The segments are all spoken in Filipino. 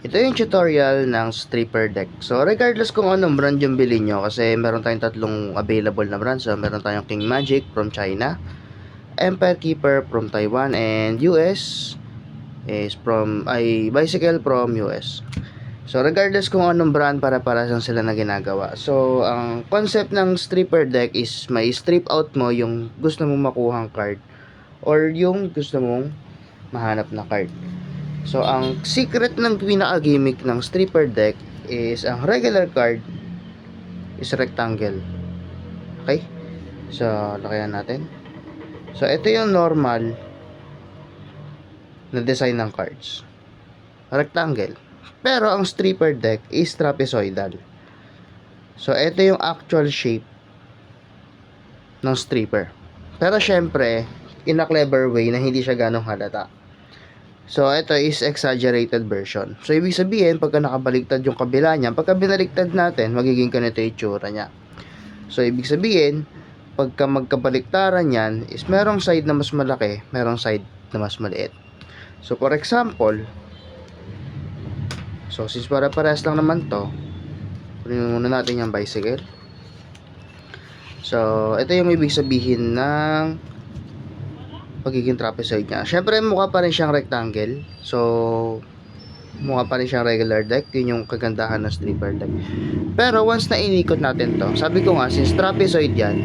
Ito yung tutorial ng stripper deck. So, regardless kung anong brand yung bilhin nyo, kasi meron tayong tatlong available na brand. So, meron tayong King Magic from China, Empire Keeper from Taiwan, and US is Bicycle from US. So, regardless kung anong brand, para-parasang sila na ginagawa. So, ang concept ng stripper deck is may strip out mo yung gusto mong makuhang card or yung gusto mong mahanap na card. So, ang secret ng pinaka-gimmick ng stripper deck is ang regular card is rectangle. Okay? So, lakayan natin. So, ito yung normal na design ng cards. Rectangle. Pero, ang stripper deck is trapezoidal. So, ito yung actual shape ng stripper. Pero, syempre, in a clever way na hindi siya ganong halata. So, ito is exaggerated version. So, ibig sabihin, pagka nakabaliktad yung kabila niya, pagka binaliktad natin, magiging ganito yung itsura niya. So, ibig sabihin, pagka magkabaliktaran yan, is merong side na mas malaki, merong side na mas maliit. So, for example, so, since para-parehas lang naman to, kunin muna natin yung bicycle. So, ito yung ibig sabihin ng pagiging trapezoid niya. Syempre, mukha pa rin siyang rectangle. So, mukha pa rin siyang regular deck. Yun yung kagandahan ng stripper deck. Pero, once na inikot natin to, sabi ko nga, since trapezoid yan,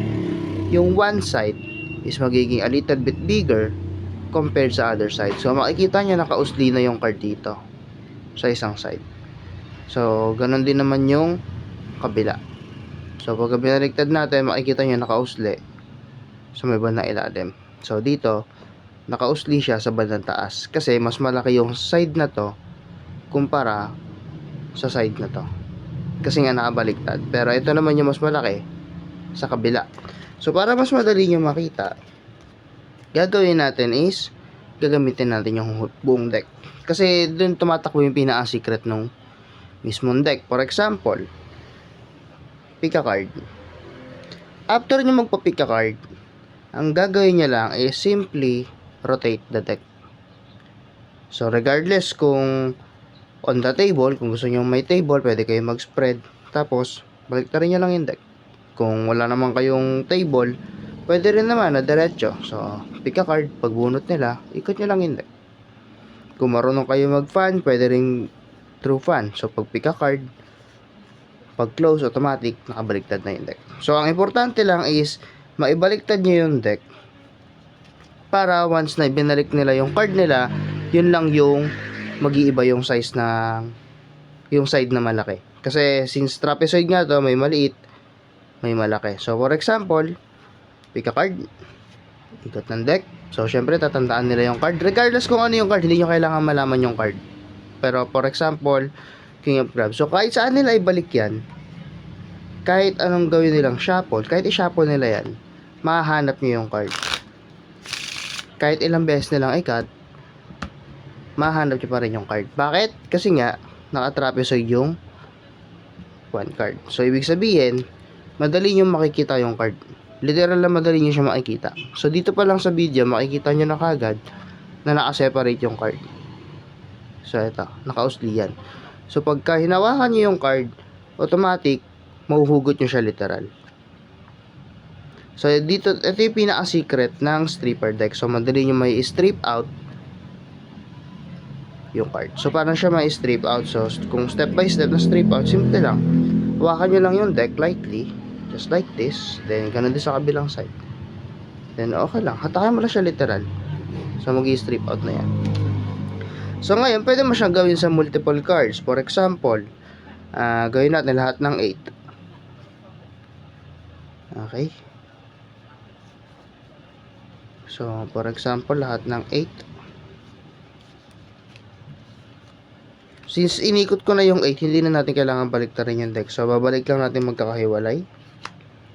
yung one side is magiging a little bit bigger compared sa other side. So, makikita nyo nakausli na yung card dito sa isang side. So, ganun din naman yung kabila. So, pag binaliktad natin, makikita nyo nakausli sa may bandang ilalim. So, dito, nakausli siya sa bandang taas. Kasi, mas malaki yung side na to kumpara sa side na to. Kasi nga nakabaliktad. Pero, ito naman yung mas malaki sa kabila. So, para mas madali nyo makita, gagawin natin is, gagamitin natin yung buong deck. Kasi, dun tumatakbo yung pinaka-secret ng mismong deck. For example, pick a card. After nyo magpa-pick a card, ang gagawin niya lang is simply rotate the deck. So, regardless kung on the table, kung gusto niyo may table, pwede kayo mag-spread. Tapos, baliktarin niyo lang yung deck. Kung wala naman kayong table, pwede rin naman na diretso. So, pick a card, pagbunot nila, ikot niyo lang yung deck. Kung marunong kayo mag-fan, pwede rin through fan. So, pag pick a card, pag close, automatic, nakabaliktad na yung deck. So, ang importante lang is, maibaliktad nyo yung deck para once na binalik nila yung card nila, yun lang yung mag-iiba yung size na yung side na malaki. Kasi since trapezoid nga to, may maliit, may malaki. So for example, pick a card, ikot ng deck. So syempre tatandaan nila yung card. Regardless kung ano yung card, hindi nyo kailangan malaman yung card. Pero for example, King of Clubs. So kahit saan nila ibalik yan, kahit anong gawin nilang shuffle, kahit i-shuffle nila yan, mahahanap nyo yung card. Kahit ilang beses nilang ikat, mahahanap nyo pa rin yung card. Bakit? Kasi nga, naka-trapezoid yung one card. So, ibig sabihin, madali nyo makikita yung card. Literal na madali nyo siya makikita. So, dito pa lang sa video, makikita nyo na kagad na naka-separate yung card. So, ito, naka-usli yan. So, pagka hinawakan nyo yung card, automatic, mahuhugot nyo siya literal. So, dito, ito yung pinaka-secret ng stripper deck. So, madali nyo may strip out yung card. So, parang siya may strip out. So, kung step by step na strip out, simple lang. Hawakan nyo lang yung deck lightly. Just like this. Then, ganun din sa kabilang side. Then, okay lang. Hatakan mo lang siya literal. So, mag-i-strip out na yan. So, ngayon, pwede mo siyang gawin sa multiple cards. For example, gawin natin lahat ng 8. Okay. So, for example, lahat ng 8. Since inikot ko na yung 8, hindi na natin kailangan baliktarin yung deck. So, babalik lang natin magkakahiwalay.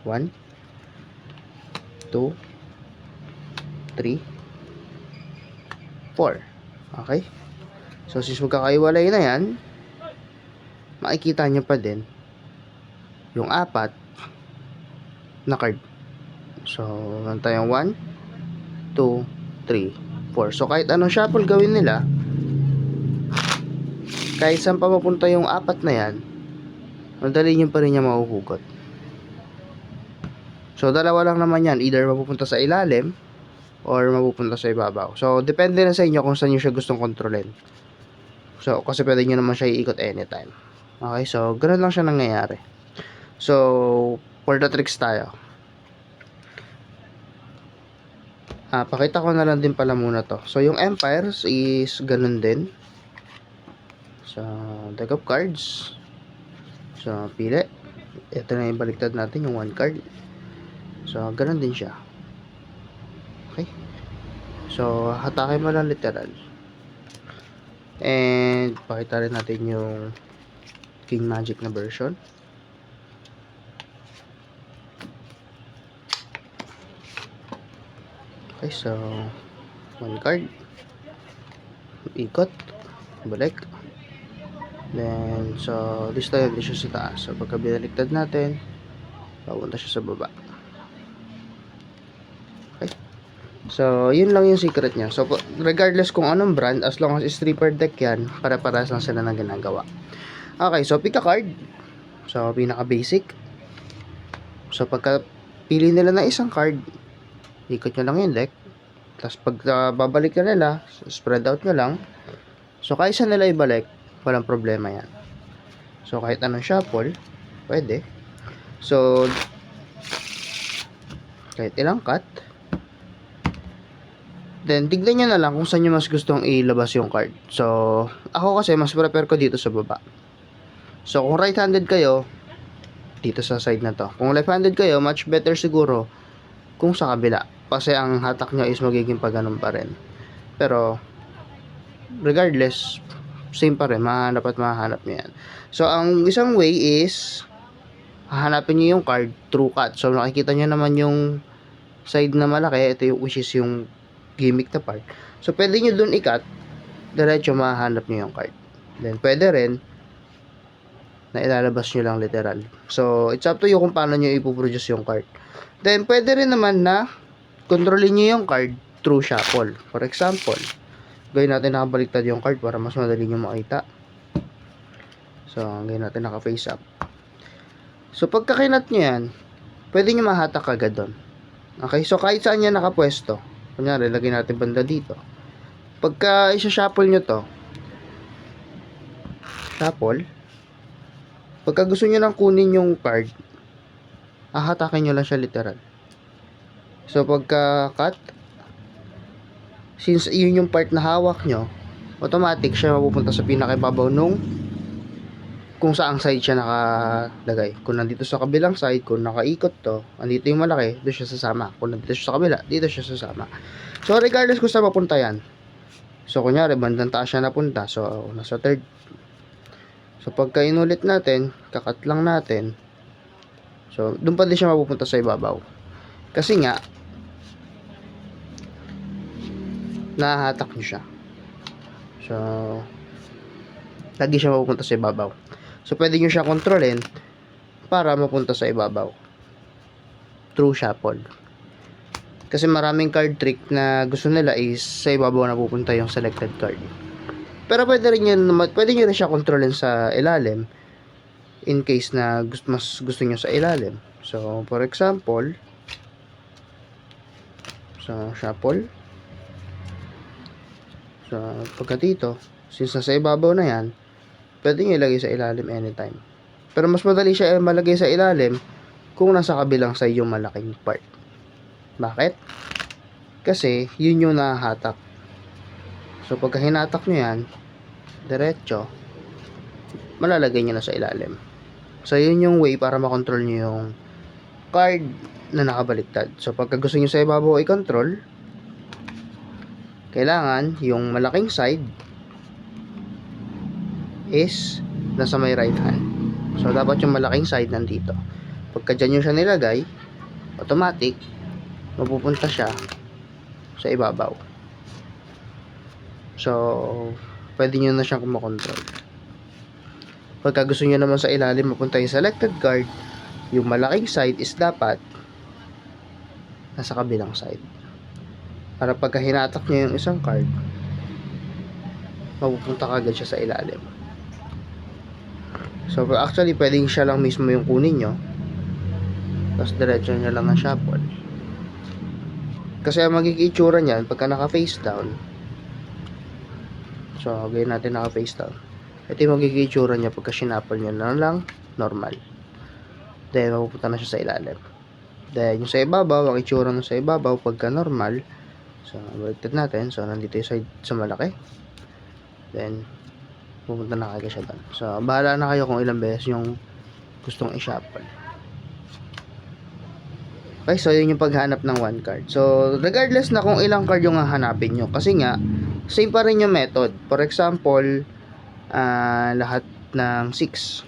1, 2, 3, 4. Okay? So, since magkakahiwalay na yan, makikita nyo pa din yung 4 na card. So, meron tayong 1, 2, 3, 4. So, kahit anong shuffle gawin nila, kahit saan pa mapunta yung apat na yan, madali nyo pa rin niya mahuhugot. So, dalawa lang naman yan. Either mapupunta sa ilalim or mapupunta sa ibabaw. So, depende na sa inyo kung saan nyo siya gustong kontrolin. So, kasi pwede nyo naman siya iikot anytime. Okay, so, ganun lang siya nangyayari. So, for the tricks tayo. Pakita ko na lang din pala muna to. So, yung empires is ganun din. So, deck of cards. So, pili. Ito na yung baliktad natin, yung 1 card. So, ganun din siya. Okay. So, hatakin mo lang literal. And, pakita rin natin yung King Magic na version. Okay, so 1 card, ikot, balik, then so lista yun siya sa taas. So pagka binaliktad natin, papunta siya sa baba. Okay, so yun lang yung secret niya. So regardless kung anong brand, as long as is stripper deck yan, para-paras lang sila ng ginagawa. Okay, so pick a card. So pinaka basic. So pagka pili nila ng isang card, ikot nyo lang yung deck. Tapos pag babalik na nila, spread out nyo lang. So kahit saan nila ibalik, walang problema yan. So kahit anong shuffle, pwede. So kahit ilang cut. Then tignan nyo na lang kung saan nyo mas gustong ilabas yung card. So ako kasi mas prefer ko dito sa baba. So kung right-handed kayo, dito sa side na to. Kung left-handed kayo, much better siguro kung sa kabila. Kasi ang hatak nyo is magiging pagganon pa rin. Pero, regardless, same pa rin. Mahanap at mahanap nyo yan. So, ang isang way is, hahanapin nyo yung card through cut. So, nakikita nyo naman yung side na malaki. Ito yung, which is yung gimmick na part. So, pwede nyo dun i-cut. Diretso mahanap nyo yung card. Then, pwede rin na ilalabas nyo lang literal. So, it's up to you kung paano nyo ipoproduce yung card. Then, pwede rin naman na kontrolin nyo yung card through shuffle. For example, gawin natin nakabaliktad yung card para mas madali nyo makita. So, gawin natin naka-face up. So, pagka kinat nyo yan, pwede nyo mahatak agad doon. Okay, so kahit saan yan nakapwesto. Kunyari, lagyan natin banda dito. Pagka isa-shuffle nyo to, shuffle, pagka gusto nyo lang kunin yung card, hahatakin nyo lang siya literal. So, pagka cut, since yun yung part na hawak nyo, automatic siya mapupunta sa pinakaibabaw nung kung saang side siya nakalagay. Kung nandito sa kabilang side, kung nakaikot to, andito yung malaki, doon siya sasama. Kung nandito siya sa kabila, dito siya sasama. So, regardless kung saan mapunta yan. So, kunyari, bandang taas siya napunta. So, nasa third. So, pagka inulit natin, kakat lang natin. So, doon pa din siya mapupunta sa ibabaw. Kasi nga, nahahatak nyo siya. So, lagi siya mapupunta sa ibabaw. So, pwede nyo siya kontrolin para mapunta sa ibabaw. Through shuffle. Kasi maraming card trick na gusto nila is sa ibabaw na pupunta yung selected card. Pero pwede nyo rin siya kontrolin sa ilalim in case na mas gusto nyo sa ilalim. So, for example, so, shuffle. So, pagka dito, since nasa ibabaw na yan, pwede nyo ilagay sa ilalim anytime. Pero mas madali siya malagay sa ilalim kung nasa kabilang side yung malaking part. Bakit? Kasi, yun yung nahahatak. So, pagka hinatak nyo yan, diretso, malalagay nyo na sa ilalim. So, yun yung way para makontrol nyo yung card na nakabaliktad. So, pagka gusto nyo sa ibabaw i-control, kailangan yung malaking side is nasa may right hand. So, dapat yung malaking side nandito. Pagka dyan nyo siya nilagay, automatic, mapupunta siya sa ibabaw. So, pwede nyo na siyang kumakontrol. Pagka gusto nyo naman sa ilalim mapunta yung selected card, yung malaking side is dapat nasa kabilang side. Para pagka hinatak nyo yung isang card, mapupunta kagad siya sa ilalim. So, actually, pwedeng siya lang mismo yung kunin nyo. Tapos, diretso nyo lang ng shuffle. Kasi ang magiging itsura niyan, pagka naka-face down. So, gawin natin naka-face down. Ito yung magiging itsura niya pagka sinapple nyo na lang normal. Then, mapupunta na siya sa ilalim. Then, yung sa ibabaw, ang itsura nung sa ibabaw, pagka normal. So, baliktad natin. So, nandito yung side sa malaki. Then, pupunta na kayo siya doon. So, bahala na kayo kung ilang beses yung gustong i-shuffle. Okay, so yun yung paghanap ng one card. So, regardless na kung ilang card yung hahanapin nyo. Kasi nga, same pa rin yung method. For example, lahat ng 6.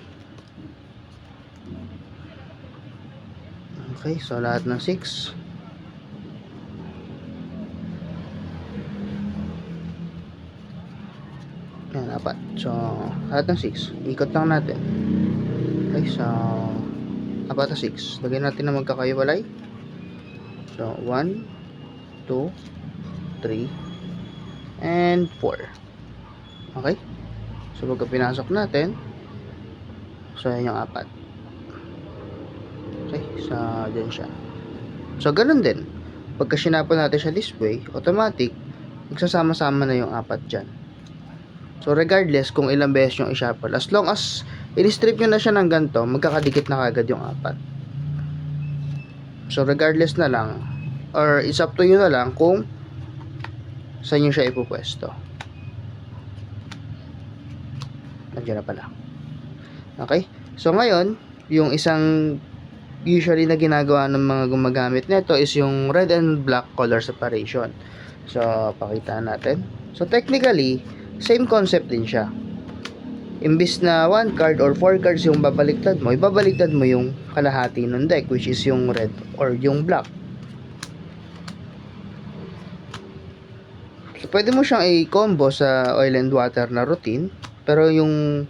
Okay, so lahat ng 6. Yan, 4. So, lahat ng 6. Ikot lang natin. Okay, so, 4 na 6. Lagyan natin na magkakaiwalay. So, 1, 2, 3, and 4. Okay? So, pagka pinasok natin, so, yan yung 4. Okay? So, dyan siya. So, ganun din. Pagka sinapon natin siya this way, automatic, magsasama-sama na yung 4 dyan. So, regardless kung ilang beses yung i-shuffle, as long as i-strip nyo na siya ng ganito, magkakadikit na kagad yung 4. So, regardless na lang, or it's up to you na lang kung saan nyo siya ipupwesto. Nandiyan na pala. Okay? So, ngayon, yung isang usually na ginagawa ng mga gumagamit nito is yung red and black color separation. So, pakita natin. So, technically, same concept din siya. Imbis na 1 card or 4 cards yung babaliktad mo, ibabaliktad mo yung kalahati ng deck, which is yung red or yung black. So, pwede mo siyang i-combo sa oil and water na routine, pero yung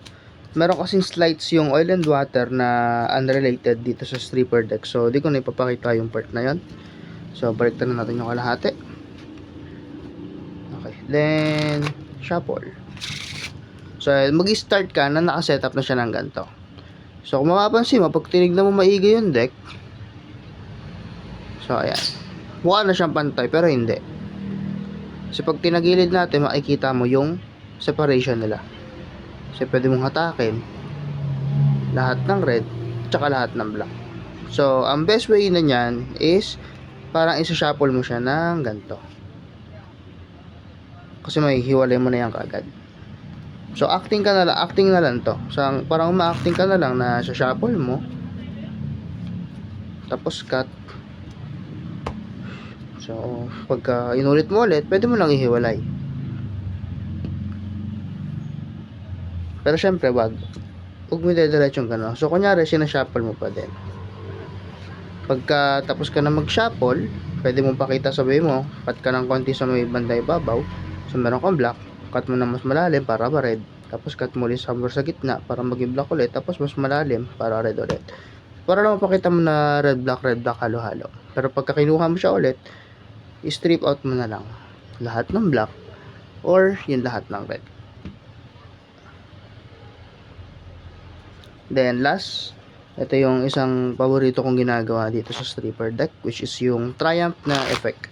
meron kasing slides yung oil and water na unrelated dito sa stripper deck. So, di ko na ipapakita yung part na yon. So, baliktad na natin yung kalahati. Okay. Then, shuffle. So, mag-start ka na nakasetup na siya ng ganito. So, kung mapapansin mo, pag tinignan mo maigi yung deck, so, ayan. Mukha na siyang pantay, pero hindi. Kasi pag tinagilid natin, makikita mo yung separation nila. Kasi pwede mong hatakin lahat ng red, tsaka lahat ng black. So, ang best way na nyan is, parang isa-shuffle mo siya ng ganito. Kasi may hiwalay mo na yan kaagad. So, acting na lang to. So, parang uma-acting ka na lang na sa shuffle mo. Tapos, cut. So, pagka inulit mo ulit, pwede mo lang ihiwalay. Pero, syempre, wag mo diretsyong gano'n. So, kunyari, sinashuffle mo pa din. Pagka tapos ka na mag-shuffle, pwede mo pakita, sabi mo, cut ka ng konti sa may banda ibabaw. So, meron kang black. Cut mo na mas malalim para red. Tapos cut mo ulit somewhere sa gitna para maging black ulit. Tapos mas malalim para red ulit. Para lang mapakita mo na red black halo-halo. Pero pagka kinuha mo siya ulit, i-strip out mo na lang lahat ng black or yung lahat ng red. Then last, ito yung isang paborito kong ginagawa dito sa stripper deck, which is yung triumph na effect.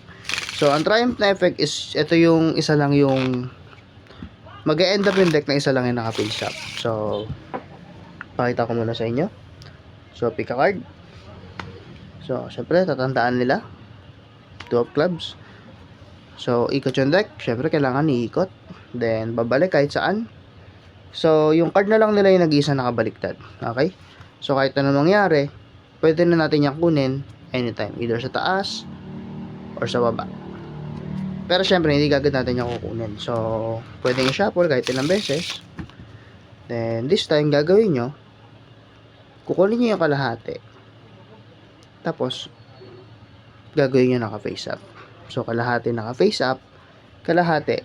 So, ang triumph na effect is, ito yung isa lang yung mag-e-end up yung deck na isa lang yung naka-face up. So, pakita ko muna sa inyo. So, pick a card. So, syempre, tatandaan nila. 2 of clubs. So, ikot yung deck. Syempre, kailangan iikot. Then, babalik kahit saan. So, yung card na lang nila yung nag-iisa nakabaliktad. Okay? So, kahit ano mangyari, pwede na natin yung kunin anytime. Either sa taas or sa baba. Pero syempre, hindi agad natin yung kukunin. So, pwedeng i-shuffle kahit ilang beses. Then, this time, gagawin nyo, kukunin nyo yung kalahati. Tapos, gagawin nyo naka-face up. So, kalahati naka-face up, kalahati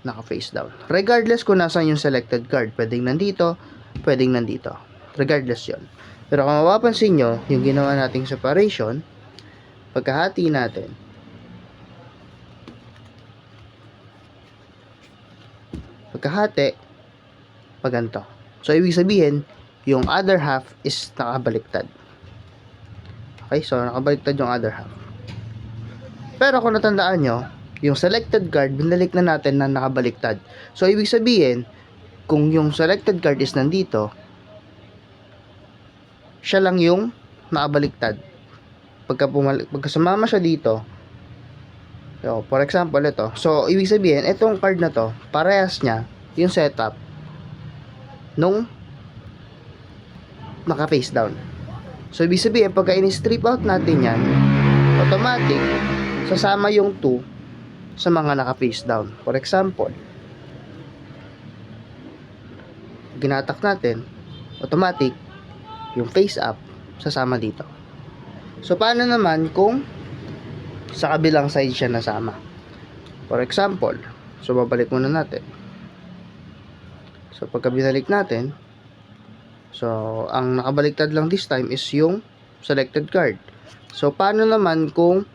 naka-face down. Regardless kung nasan yung selected card. Pwedeng nandito, pwedeng nandito. Regardless yon. Pero kung mapapansin nyo, yung ginawa nating separation, pagkahati natin, pagkahati, pag ganito. So, ibig sabihin, yung other half is nakabaliktad. Okay, so nakabaliktad yung other half. Pero kung natandaan nyo, yung selected card, binalik na natin na nakabaliktad. So, ibig sabihin, kung yung selected card is nandito, siya lang yung nakabaliktad. Pagka sumama siya dito, so, for example, ito. So, ibig sabihin, itong card na to, parehas niya yung setup nung naka-face down. So, ibig sabihin, pagka in-strip out natin yan, automatic, sasama yung 2 sa mga naka-face down. For example, ginatak natin, automatic, yung face up, sasama dito. So, paano naman kung sa kabilang side siya nasama? For example, so, babalik muna natin. So, pagka binalik natin, so, ang nakabaliktad lang this time is yung selected card. So, paano naman kung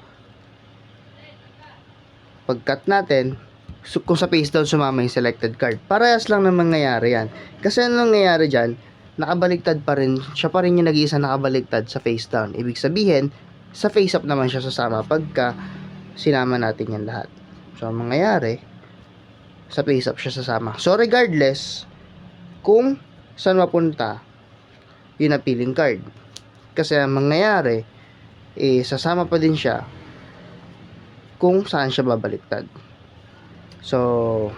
pag-cut natin, so, kung sa face down sumama yung selected card? Parehas lang naman nangyayari yan. Kasi ano nangyayari dyan, nakabaliktad pa rin, siya pa rin yung nag-iisa nakabaliktad sa face down. Ibig sabihin, sa face up naman siya sasama pagka sinama natin yan lahat. So, ang mangyayari, sa face up siya sasama. So, regardless, kung saan mapunta yung napiling card. Kasi ang mangyayari, sasama pa din siya kung saan siya babaliktad. So,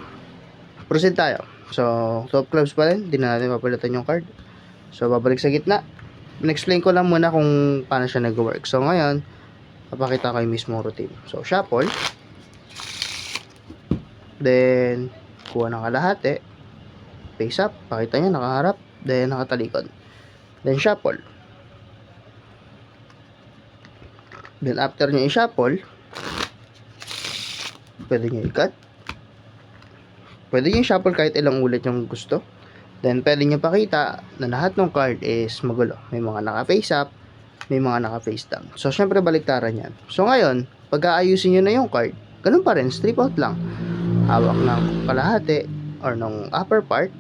proceed tayo. So, top clubs pa rin, di na natin papalitan yung card. So, babalik sa gitna. In-explain ko lang muna kung paano siya nag-work. So, ngayon, papakita ko yung mismong routine. So, shuffle. Then, kuha ng kalahati. Face up. Pakita nyo, nakaharap. Then, nakatalikod. Then, shuffle. Then, after nyo i-shuffle, pwede nyo i-cut. Pwede nyo i-shuffle kahit ilang ulit yung gusto. Then, pwede nyo pakita na lahat ng card is magulo. May mga naka-face up, may mga naka-face down. So, syempre, baliktaran yan. So, ngayon, pag-aayusin nyo na yung card, ganun pa rin, strip out lang. Hawak ng kalahati or ng upper part,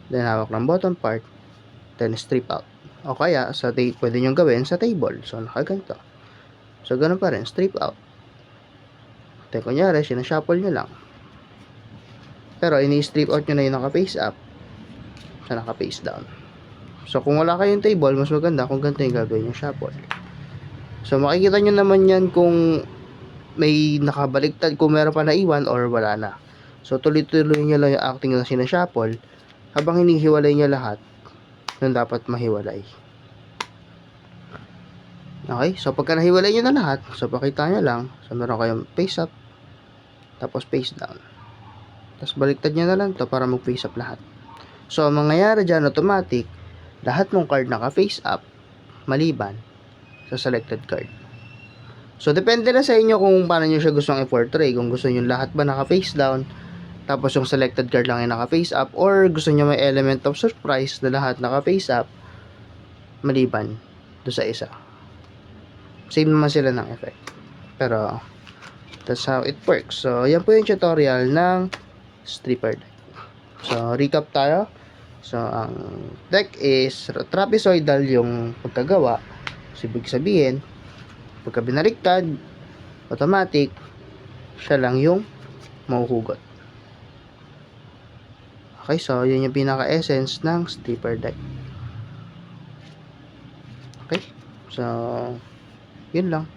then hawak ng bottom part, then strip out. O kaya, pwede nyo gawin sa table. So, nakaganto. So, ganun pa rin, strip out. Then, kunyari, sinashuffle nyo lang. Pero, ini-strip out nyo na yung naka-face up sa naka-face down. So, kung wala kayong table, mas maganda kung ganito yung gagawin yung shuffle. So, makikita nyo naman yan kung may nakabaliktad, kung meron pa naiwan or wala na. So, tuloy-tuloy nyo lang yung acting na sinashuffle habang hinihiwalay nyo lahat ng dapat mahiwalay. Okay? So, pagka nahiwalay nyo na lahat, so, pakita nyo lang. So, meron kayong face up, tapos face down. Tapos, baliktad nyo na lang to para mag-face up lahat. So, ang mangyayari dyan, automatic, lahat ng card naka-face up, maliban sa selected card. So, depende na sa inyo kung paano nyo siya gustong i-portray. Kung gusto nyo lahat ba naka-face down, tapos yung selected card lang yung naka-face up, or gusto nyo may element of surprise na lahat naka-face up, maliban do sa isa. Same naman sila ng effect. Pero, that's how it works. So, yan po yung tutorial ng stripper deck. So, recap tayo. So, ang deck is trapezoidal yung pagkagawa. So, ibig sabihin, pagka binaliktad, automatic, siya lang yung mahuhugot. Okay, so, yun yung pinaka-essence ng stripper deck. Okay, so, yun lang.